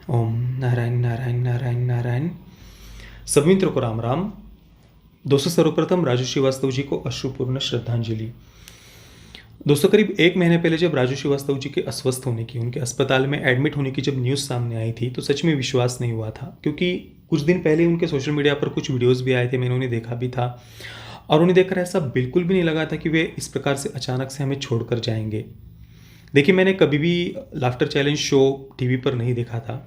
ओम नारायण नारायण नारायण नारायण। सभी मित्रों को राम राम। दोस्तों, सर्वप्रथम राजू श्रीवास्तव जी को अश्रुपूर्ण श्रद्धांजलि। दोस्तों, करीब एक महीने पहले जब राजू श्रीवास्तव जी के अस्वस्थ होने की, उनके अस्पताल में एडमिट होने की जब न्यूज़ सामने आई थी तो सच में विश्वास नहीं हुआ था, क्योंकि कुछ दिन पहले उनके सोशल मीडिया पर कुछ वीडियोस भी आए थे, मैंने उन्हें देखा भी था और उन्हें देखकर ऐसा बिल्कुल भी नहीं लगा था कि वे इस प्रकार से अचानक से हमें छोड़कर जाएंगे। देखिए, मैंने कभी भी लाफ्टर चैलेंज शो टीवी पर नहीं देखा था।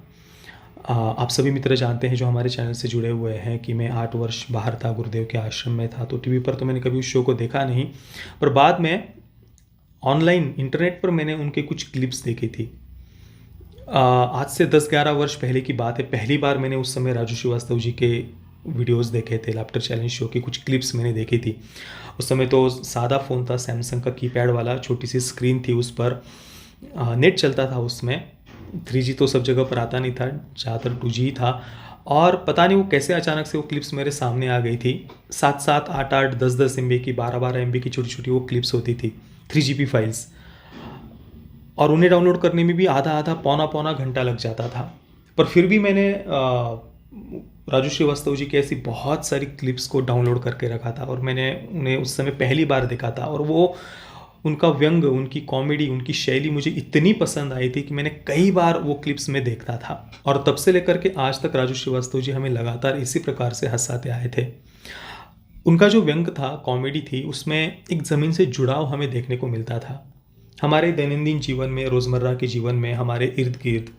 आप सभी मित्र जानते हैं जो हमारे चैनल से जुड़े हुए हैं कि मैं 8 वर्ष बाहर था, गुरुदेव के आश्रम में था, तो टीवी पर तो मैंने कभी उस शो को देखा नहीं। पर बाद में ऑनलाइन इंटरनेट पर मैंने उनके कुछ क्लिप्स देखी थी। आज से 10-11 वर्ष पहले की बात है। पहली बार मैंने उस समय राजू श्रीवास्तव जी के वीडियोस देखे थे, लाफ्टर चैलेंज शो की कुछ क्लिप्स मैंने देखी थी। उस समय तो सादा फ़ोन था, सैमसंग का कीपैड वाला, छोटी सी स्क्रीन थी, उस पर नेट चलता था। उसमें 3G तो सब जगह पर आता नहीं था, ज़्यादातर 2G था। और पता नहीं वो कैसे अचानक से वो क्लिप्स मेरे सामने आ गई थी। 7-7, 8-8, 10-10 MB की, 12-12 MB की छोटी छोटी वो क्लिप्स होती थी, 3GB फाइल्स। और उन्हें डाउनलोड करने में भी आधा आधा पौना पौना घंटा लग जाता था। पर फिर भी मैंने राजू श्रीवास्तव जी की ऐसी बहुत सारी क्लिप्स को डाउनलोड करके रखा था और मैंने उन्हें उस समय पहली बार देखा था। और वो उनका व्यंग, उनकी कॉमेडी, उनकी शैली मुझे इतनी पसंद आई थी कि मैंने कई बार वो क्लिप्स में देखता था। और तब से लेकर के आज तक राजू श्रीवास्तव जी हमें लगातार इसी प्रकार से हंसाते आए थे। उनका जो व्यंग था, कॉमेडी थी, उसमें एक ज़मीन से जुड़ाव हमें देखने को मिलता था। हमारे दैनंदिन जीवन में, रोज़मर्रा के जीवन में, हमारे इर्द गिर्द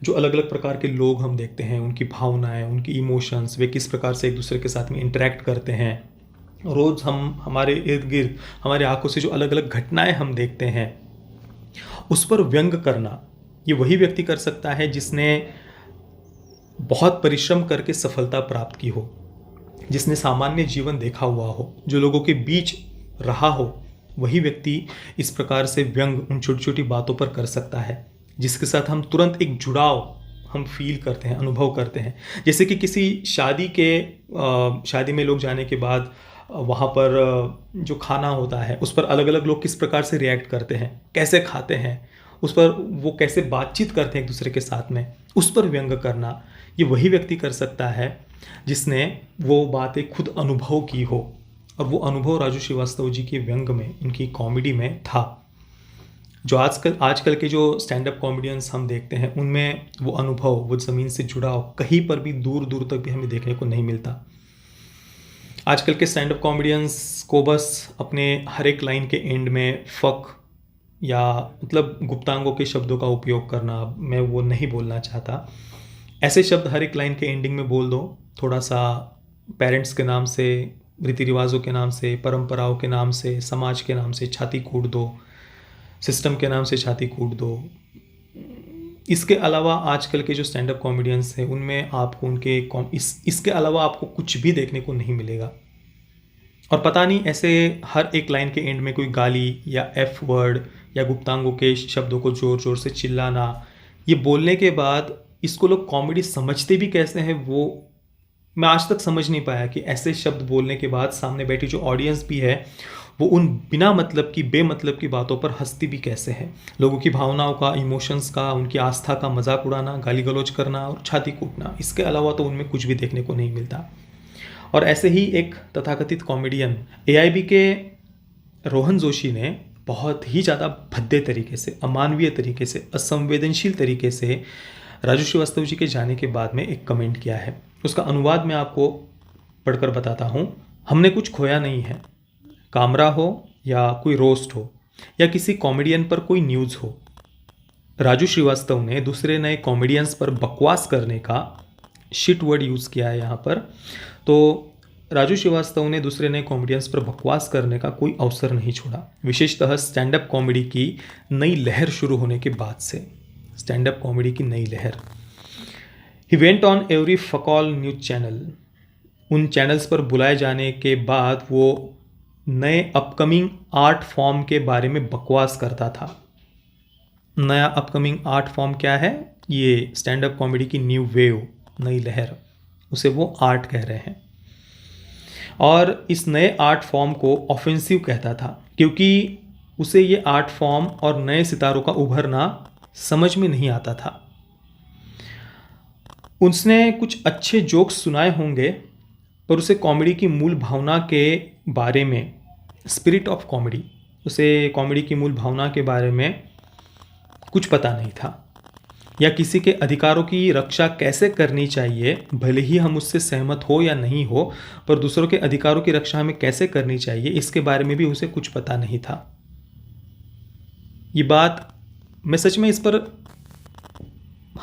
जो अलग अलग प्रकार के लोग हम देखते हैं, उनकी भावनाएं, उनकी इमोशंस, वे किस प्रकार से एक दूसरे के साथ में इंटरेक्ट करते हैं। रोज़ हम हमारे इर्द गिर्द, हमारे आंखों से जो अलग अलग घटनाएं हम देखते हैं, उस पर व्यंग करना, ये वही व्यक्ति कर सकता है जिसने बहुत परिश्रम करके सफलता प्राप्त की हो, जिसने सामान्य जीवन देखा हुआ हो, जो लोगों के बीच रहा हो। वही व्यक्ति इस प्रकार से व्यंग उन छोटी छोटी बातों पर कर सकता है जिसके साथ हम तुरंत एक जुड़ाव हम फील करते हैं, अनुभव करते हैं। जैसे कि किसी शादी में लोग जाने के बाद वहाँ पर जो खाना होता है उस पर अलग अलग लोग किस प्रकार से रिएक्ट करते हैं, कैसे खाते हैं, उस पर वो कैसे बातचीत करते हैं एक दूसरे के साथ में, उस पर व्यंग करना, ये वही व्यक्ति कर सकता है जिसने वो बातें खुद अनुभव की हो। और वो अनुभव राजू श्रीवास्तव जी के व्यंग में, उनकी कॉमेडी में था। जो आजकल के जो स्टैंड अप कॉमेडियंस हम देखते हैं, उनमें वो अनुभव, वो ज़मीन से जुड़ाव कहीं पर भी, दूर दूर तक भी हमें देखने को नहीं मिलता। आजकल के स्टैंड अप कॉमेडियंस को बस अपने हर एक लाइन के एंड में फक या मतलब गुप्तांगों के शब्दों का उपयोग करना, मैं वो नहीं बोलना चाहता। ऐसे शब्द हर एक लाइन के एंडिंग में बोल दो, थोड़ा सा पेरेंट्स के नाम से, रीति रिवाजों के नाम से, परंपराओं के नाम से, समाज के नाम से छाती कूट दो, सिस्टम के नाम से छाती कूट दो। इसके अलावा आजकल के जो स्टैंड अप कॉमेडियंस हैं, उनमें आपको इसके अलावा आपको कुछ भी देखने को नहीं मिलेगा। और पता नहीं ऐसे हर एक लाइन के एंड में कोई गाली या एफ वर्ड या गुप्तांगों के शब्दों को ज़ोर ज़ोर से चिल्लाना, ये बोलने के बाद इसको लोग कॉमेडी समझते भी कैसे हैं, वो मैं आज तक समझ नहीं पाया कि ऐसे शब्द बोलने के बाद सामने बैठी जो ऑडियंस भी है वो उन बिना मतलब की, बेमतलब की बातों पर हंसती भी कैसे है। लोगों की भावनाओं का, इमोशंस का, उनकी आस्था का मजाक उड़ाना, गाली गलौज करना और छाती कूटना, इसके अलावा तो उनमें कुछ भी देखने को नहीं मिलता। और ऐसे ही एक तथाकथित कॉमेडियन AIB के रोहन जोशी ने बहुत ही ज़्यादा भद्दे तरीके से, अमानवीय तरीके से, असंवेदनशील तरीके से राजू श्रीवास्तव जी के जाने के बाद में एक कमेंट किया है। उसका अनुवाद मैं आपको पढ़कर बताता हूँ। हमने कुछ खोया नहीं है। कामरा हो या कोई रोस्ट हो या किसी कॉमेडियन पर कोई न्यूज़ हो, राजू श्रीवास्तव ने दूसरे नए कॉमेडियंस पर बकवास करने का शिट वर्ड यूज़ किया है यहाँ पर। तो राजू श्रीवास्तव ने दूसरे नए कॉमेडियंस पर बकवास करने का कोई अवसर नहीं छोड़ा, विशेषतः स्टैंड अप कॉमेडी की नई लहर शुरू होने के बाद से। स्टैंड अप कॉमेडी की नई लहर। He went on every fuckall news channel. उन चैनल्स पर बुलाए जाने के बाद वो नए अपकमिंग आर्ट फॉर्म के बारे में बकवास करता था। नया अपकमिंग आर्ट फॉर्म क्या है? ये स्टैंड अप कॉमेडी की न्यू वेव, नई लहर, उसे वो आर्ट कह रहे हैं। और इस नए आर्ट फॉर्म को ऑफेंसिव कहता था, क्योंकि उसे ये आर्ट फॉर्म और नए सितारों का उभरना समझ में नहीं आता था। उसने कुछ अच्छे जोक्स सुनाए होंगे पर उसे कॉमेडी की मूल भावना के बारे में, स्पिरिट ऑफ कॉमेडी, उसे कॉमेडी की मूल भावना के बारे में कुछ पता नहीं था, या किसी के अधिकारों की रक्षा कैसे करनी चाहिए, भले ही हम उससे सहमत हो या नहीं हो, पर दूसरों के अधिकारों की रक्षा हमें कैसे करनी चाहिए इसके बारे में भी उसे कुछ पता नहीं था। ये बात, मैं सच में इस पर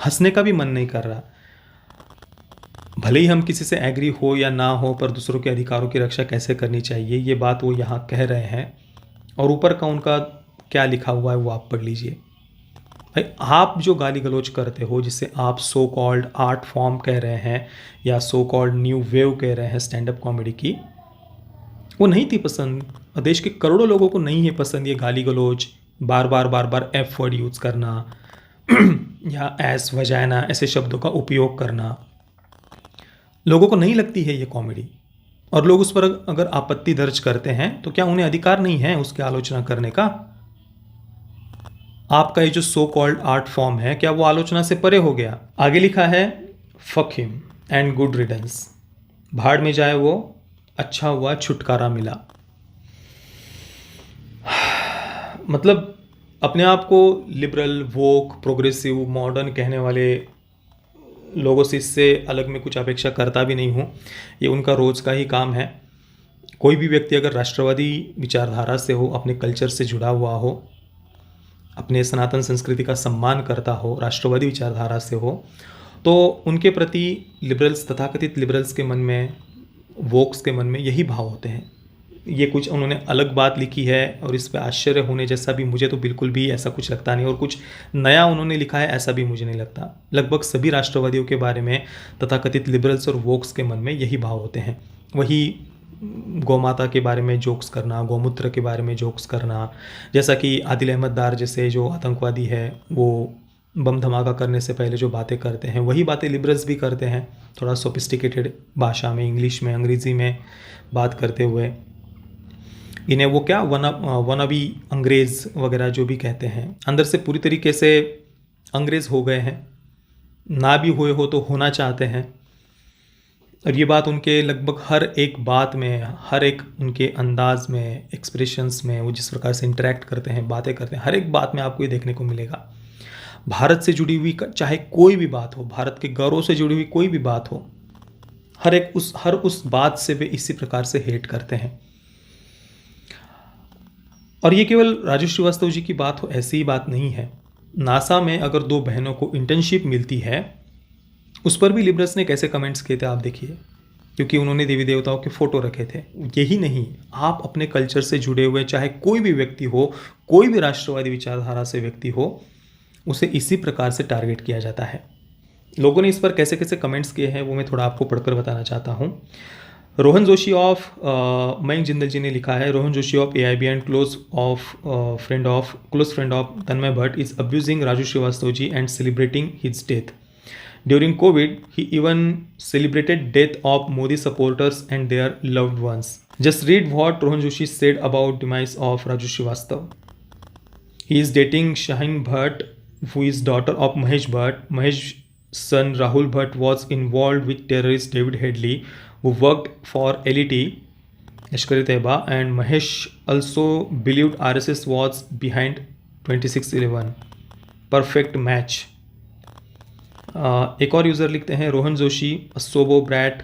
हंसने का भी मन नहीं कर रहा। भले ही हम किसी से एग्री हो या ना हो, पर दूसरों के अधिकारों की रक्षा कैसे करनी चाहिए, ये बात वो यहाँ कह रहे हैं। और ऊपर का उनका क्या लिखा हुआ है वो आप पढ़ लीजिए। भाई, आप जो गाली गलौज करते हो, जिसे आप सो कॉल्ड आर्ट फॉर्म कह रहे हैं या सो कॉल्ड न्यू वेव कह रहे हैं स्टैंड अप कॉमेडी की, वो नहीं थी पसंद। देश के करोड़ों लोगों को नहीं है पसंद ये गाली गलौज, बार बार एफ वर्ड यूज़ करना या एस वजाना ऐसे शब्दों का उपयोग करना। लोगों को नहीं लगती है ये कॉमेडी, और लोग उस पर अगर आपत्ति दर्ज करते हैं तो क्या उन्हें अधिकार नहीं है उसकी आलोचना करने का? आपका ये जो सो कॉल्ड आर्ट फॉर्म है, क्या वो आलोचना से परे हो गया? आगे लिखा है, फक हिम एंड गुड रिडंस, भाड़ में जाए वो, अच्छा हुआ छुटकारा मिला। मतलब अपने आप को लिबरल, वोक, प्रोग्रेसिव, मॉडर्न कहने वाले लोगों से इससे अलग में कुछ अपेक्षा करता भी नहीं हूँ। ये उनका रोज़ का ही काम है। कोई भी व्यक्ति अगर राष्ट्रवादी विचारधारा से हो, अपने कल्चर से जुड़ा हुआ हो, अपने सनातन संस्कृति का सम्मान करता हो, राष्ट्रवादी विचारधारा से हो, तो उनके प्रति लिबरल्स, तथाकथित लिबरल्स के मन में, वोक्स के मन में यही भाव होते हैं। ये कुछ उन्होंने अलग बात लिखी है और इस पर आश्चर्य होने जैसा भी मुझे तो बिल्कुल भी ऐसा कुछ लगता नहीं, और कुछ नया उन्होंने लिखा है ऐसा भी मुझे नहीं लगता। लगभग सभी राष्ट्रवादियों के बारे में, तथाकथित लिबरल्स और वोक्स के मन में यही भाव होते हैं। वही गौ माता के बारे में जोक्स करना, गौमूत्र के बारे में जोक्स करना, जैसा कि आदिल अहमद दार जैसे जो आतंकवादी है वो बम धमाका करने से पहले जो बातें करते हैं, वही बातें लिबरल्स भी करते हैं, थोड़ा सोफिस्टिकेटेड भाषा में, इंग्लिश में, अंग्रेज़ी में बात करते हुए। इन्हें वो क्या वनाबी अंग्रेज़ वगैरह जो भी कहते हैं, अंदर से पूरी तरीके से अंग्रेज़ हो गए हैं, ना भी हुए हो तो होना चाहते हैं। और ये बात उनके लगभग हर एक बात में, हर एक उनके अंदाज में, एक्सप्रेशंस में, वो जिस प्रकार से इंटरेक्ट करते हैं, बातें करते हैं, हर एक बात में आपको ये देखने को मिलेगा। भारत से जुड़ी हुई चाहे कोई भी बात हो, भारत के गौरव से जुड़ी हुई कोई भी बात हो, हर उस बात से वे इसी प्रकार से हेट करते हैं। और ये केवल राजू श्रीवास्तव जी की बात हो ऐसी ही बात नहीं है। नासा में अगर दो बहनों को इंटर्नशिप मिलती है, उस पर भी लिबरल्स ने कैसे कमेंट्स किए थे आप देखिए, क्योंकि उन्होंने देवी देवताओं के फ़ोटो रखे थे। यही नहीं, आप अपने कल्चर से जुड़े हुए चाहे कोई भी व्यक्ति हो, कोई भी राष्ट्रवादी विचारधारा से व्यक्ति हो, उसे इसी प्रकार से टारगेट किया जाता है। लोगों ने इस पर कैसे कैसे कमेंट्स किए हैं वो मैं थोड़ा आपको पढ़कर बताना चाहता हूँ। रोहन जोशी ऑफ मयंक जिंदल जी ने लिखा है, Rohan Joshi of AIB and close friend of Tanmay Bhat is abusing Raju Srivastava ji and celebrating his death. During COVID, he even celebrated death of Modi supporters and their loved ones. Just read what Rohan Joshi said about demise of Raju Srivastav. He is dating Shaheen Bhatt, who is daughter of Mahesh Bhatt. Mahesh's son Rahul Bhatt was involved with terrorist David Headley, who worked for LET, Lashkar-e-Taiba, and Mahesh also believed RSS was behind 26/11. Perfect match. एक और user लिखते हैं, Rohan Joshi, a sobo brat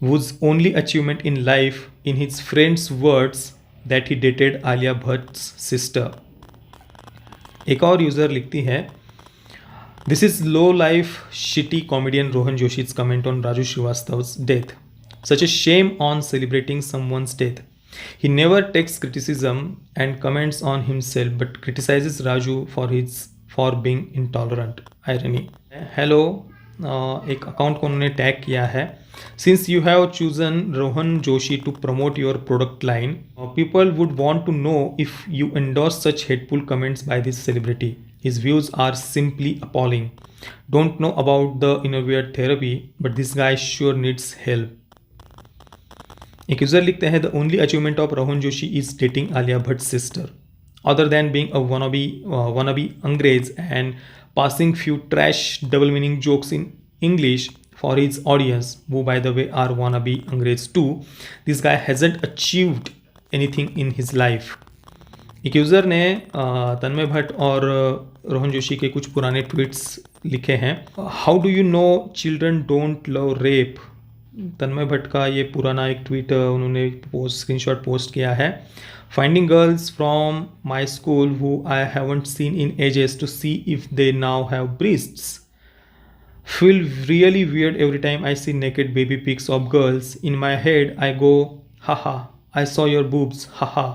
whose only achievement in life, in his friend's words, that he dated Alia Bhatt's sister. एक और user लिखती है, this is low life shitty comedian Rohan Joshi's comment on Raju Srivastav's death. Such a shame on celebrating someone's death. He never takes criticism and comments on himself, but criticizes Raju for being intolerant. Irony. Hello, एक account को उन्होंने tag किया है, since you have chosen Rohan Joshi to promote your product line, people would want to know if you endorse such hateful comments by this celebrity. His views are simply appalling. Don't know about the innovate therapy, but this guy sure needs help. एक user लिखते हैं, the only achievement of Rohan Joshi is dating Alia Bhatt sister. Other than being a wannabe Angrez and passing few trash double meaning jokes in English for his audience, who by the way are wannabe Angrez too. This guy hasn't achieved anything in his life. एक user ने तन्मय भट्ट और रोहन जोशी के कुछ पुराने tweets लिखे हैं. How do you know children don't love rape. Tanmay Bhat का ये पुराना एक ट्वीट उन्होंने स्क्रीनशॉट पोस्ट किया है. Finding girls from my school who I haven't seen in ages to see if they now have breasts feel really weird every time I see naked baby pics of girls. In my head I go haha I saw your boobs haha.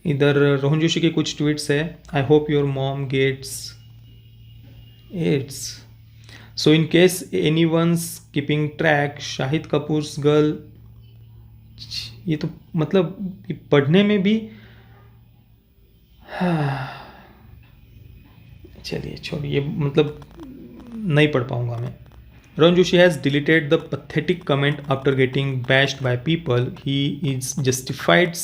इधर रोहन जोशी के कुछ tweets है. I hope your mom gets AIDS. So in case anyone's keeping track, Shahid Kapoors girl, ये तो मतलब पढ़ने में भी चलिए छोड़िए, मतलब नहीं पढ़ पाऊंगा मैं. Rohan Joshi has deleted the pathetic comment after getting bashed by people. He has justified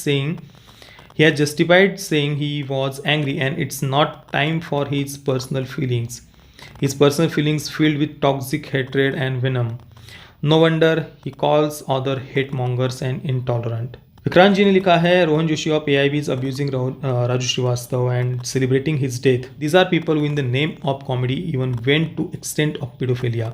saying he was angry and it's not time for his personal feelings. His personal feelings filled with toxic hatred and venom. No wonder he calls other hate mongers and intolerant. Vikrant जी ने लिखा है, Rohan Joshi of AIB is abusing Raju Srivastava and celebrating his death. These are people who in the name of comedy even went to extent of pedophilia.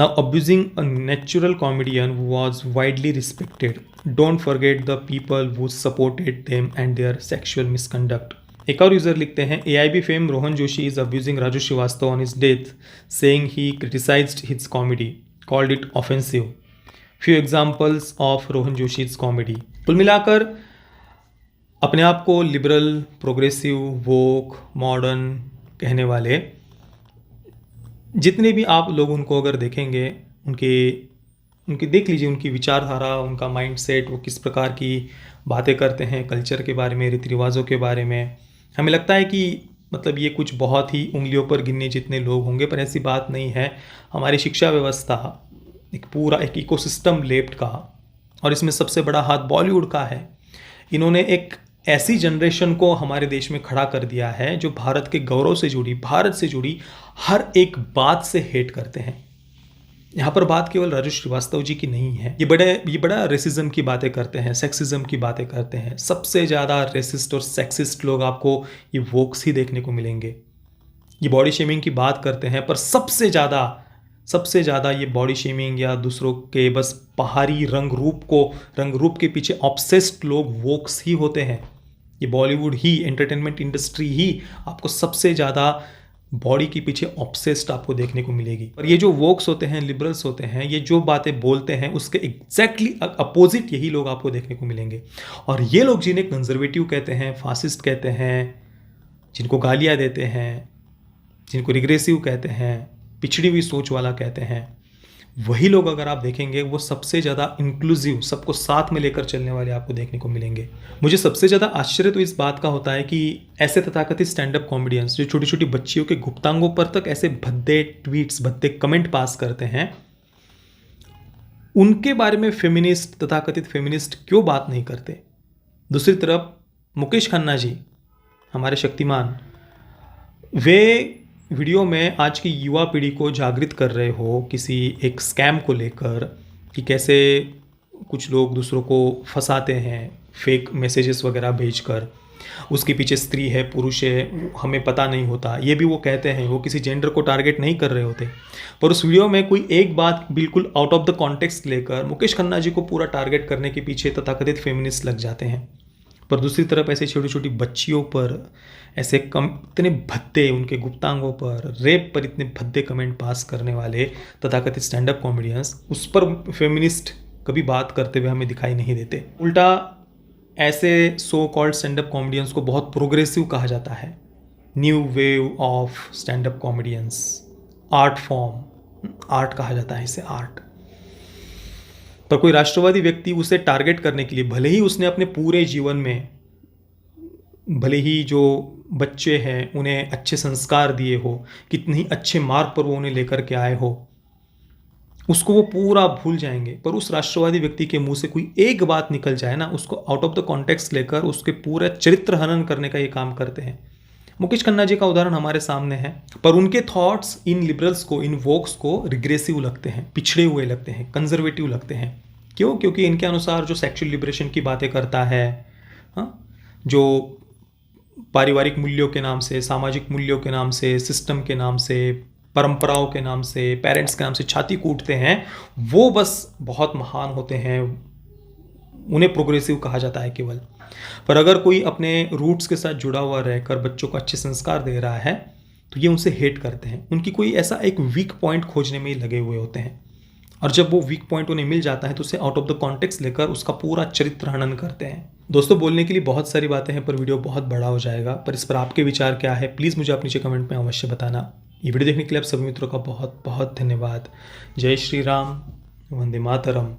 Now abusing a natural comedian who was widely respected. Don't forget the people who supported them and their sexual misconduct. एक और user लिखते हैं, AIB fame Rohan Joshi is abusing Raju Srivastava on his death, saying he criticized his comedy, called it offensive. Few examples of Rohan Joshi's comedy. कुल मिलाकर अपने आप को liberal, progressive, वोक, modern कहने वाले जितने भी आप लोग उनको अगर देखेंगे, उनकी देख लीजिए उनकी विचारधारा, उनका माइंडसेट, वो किस प्रकार की बातें करते हैं कल्चर के बारे में, रीति रिवाजों के बारे में. हमें लगता है कि मतलब ये कुछ बहुत ही उंगलियों पर गिनने जितने लोग होंगे, पर ऐसी बात नहीं है. हमारी शिक्षा व्यवस्था एक पूरा एक इकोसिस्टम लेफ्ट का, और इसमें सबसे बड़ा हाथ बॉलीवुड का है. इन्होंने एक ऐसी जनरेशन को हमारे देश में खड़ा कर दिया है जो भारत के गौरव से जुड़ी, भारत से जुड़ी हर एक बात से हेट करते हैं. यहाँ पर बात केवल राजू श्रीवास्तव जी की नहीं है. ये बड़ा रेसिज्म की बातें करते हैं, सेक्सिज्म की बातें करते हैं. सबसे ज़्यादा रेसिस्ट और सेक्सिस्ट लोग आपको ये वोक्स ही देखने को मिलेंगे. ये बॉडी शेमिंग की बात करते हैं, पर सबसे ज़्यादा ये बॉडी शेमिंग या दूसरों के बस बाहरी रंग रूप के पीछे ऑब्सेस्ड लोग वोक्स ही होते हैं. ये बॉलीवुड ही, एंटरटेनमेंट इंडस्ट्री ही आपको सबसे ज़्यादा बॉडी के पीछे ऑब्सेस्ड आपको देखने को मिलेगी. और ये जो वोक्स होते हैं, लिबरल्स होते हैं, ये जो बातें बोलते हैं उसके एग्जैक्टली अपोजिट यही लोग आपको देखने को मिलेंगे. और ये लोग जिन्हें कंजर्वेटिव कहते हैं, फासिस्ट कहते हैं, जिनको गालियाँ देते हैं, जिनको रिग्रेसिव कहते हैं, पिछड़ी हुई सोच वाला कहते हैं, वही लोग अगर आप देखेंगे वो सबसे ज़्यादा इंक्लूसिव, सबको साथ में लेकर चलने वाले आपको देखने को मिलेंगे. मुझे सबसे ज़्यादा आश्चर्य तो इस बात का होता है कि ऐसे तथाकथित स्टैंड अप कॉमेडियंस जो छोटी छोटी बच्चियों के गुप्तांगों पर तक ऐसे भद्दे ट्वीट्स, भद्दे कमेंट पास करते हैं, उनके बारे में फेमिनिस्ट, तथाकथित फेमिनिस्ट क्यों बात नहीं करते. दूसरी तरफ मुकेश खन्ना जी, हमारे शक्तिमान, वे वीडियो में आज की युवा पीढ़ी को जागृत कर रहे हो किसी एक स्कैम को लेकर, कि कैसे कुछ लोग दूसरों को फंसाते हैं फेक मैसेजेस वगैरह भेजकर. उसके पीछे स्त्री है, पुरुष है, हमें पता नहीं होता. ये भी वो कहते हैं, वो किसी जेंडर को टारगेट नहीं कर रहे होते, पर उस वीडियो में कोई एक बात बिल्कुल आउट ऑफ द कॉन्टेक्स्ट लेकर मुकेश खन्ना जी को पूरा टारगेट करने के पीछे तथाकथित फेमिनिस्ट लग जाते हैं. पर दूसरी तरफ ऐसे छोटी छोटी बच्चियों पर ऐसे इतने भद्दे, उनके गुप्तांगों पर, रेप पर इतने भद्दे कमेंट पास करने वाले तथाकथित स्टैंड अप कॉमेडियंस, उस पर फेमिनिस्ट कभी बात करते हुए हमें दिखाई नहीं देते. उल्टा ऐसे so called stand up comedians को बहुत प्रोग्रेसिव कहा जाता है. New wave of stand up comedians, art form, art कहा जाता है इसे, आर्ट. पर कोई राष्ट्रवादी व्यक्ति उसे टारगेट करने के लिए, भले ही उसने अपने पूरे जीवन में, भले ही जो बच्चे हैं उन्हें अच्छे संस्कार दिए हो, कितने ही अच्छे मार्ग पर वो उन्हें लेकर के आए हो, उसको वो पूरा भूल जाएंगे. पर उस राष्ट्रवादी व्यक्ति के मुंह से कोई एक बात निकल जाए ना, उसको आउट ऑफ द कॉन्टेक्स्ट लेकर उसके पूरे चरित्र हनन करने का ये काम करते हैं. मुकेश खन्ना जी का उदाहरण हमारे सामने है, पर उनके थॉट्स इन लिबरल्स को, इन वोक्स को रिग्रेसिव लगते हैं, पिछड़े हुए लगते हैं, कंजर्वेटिव लगते हैं। क्यों? क्योंकि इनके अनुसार जो सेक्सुअल लिबरेशन की बातें करता है, हाँ, जो पारिवारिक मूल्यों के नाम से, सामाजिक मूल्यों के नाम से, सिस्टम के नाम से, परंपराओं के नाम से, पेरेंट्स के नाम से छाती कूटते हैं, वो बस बहुत महान होते हैं, उन्हें प्रोग्रेसिव कहा जाता है केवल। पर अगर कोई अपने रूट्स के साथ जुड़ा हुआ रहकर बच्चों को अच्छे संस्कार दे रहा है, तो ये उनसे हेट करते हैं। उनकी कोई ऐसा एक वीक पॉइंट खोजने में ही लगे हुए होते हैं, और जब वो वीक पॉइंट उन्हें मिल जाता है तो उसे आउट ऑफ द कॉन्टेक्स्ट लेकर उसका पूरा चरित्र हनन करते हैं। दोस्तों, बोलने के लिए बहुत सारी बातें हैं, पर वीडियो बहुत बड़ा हो जाएगा। पर इस पर आपके विचार क्या है, प्लीज़ मुझे आप नीचे कमेंट में अवश्य बताना। ये वीडियो देखने के लिए आप सभी मित्रों का बहुत बहुत धन्यवाद। जय श्री राम, वंदे मातरम।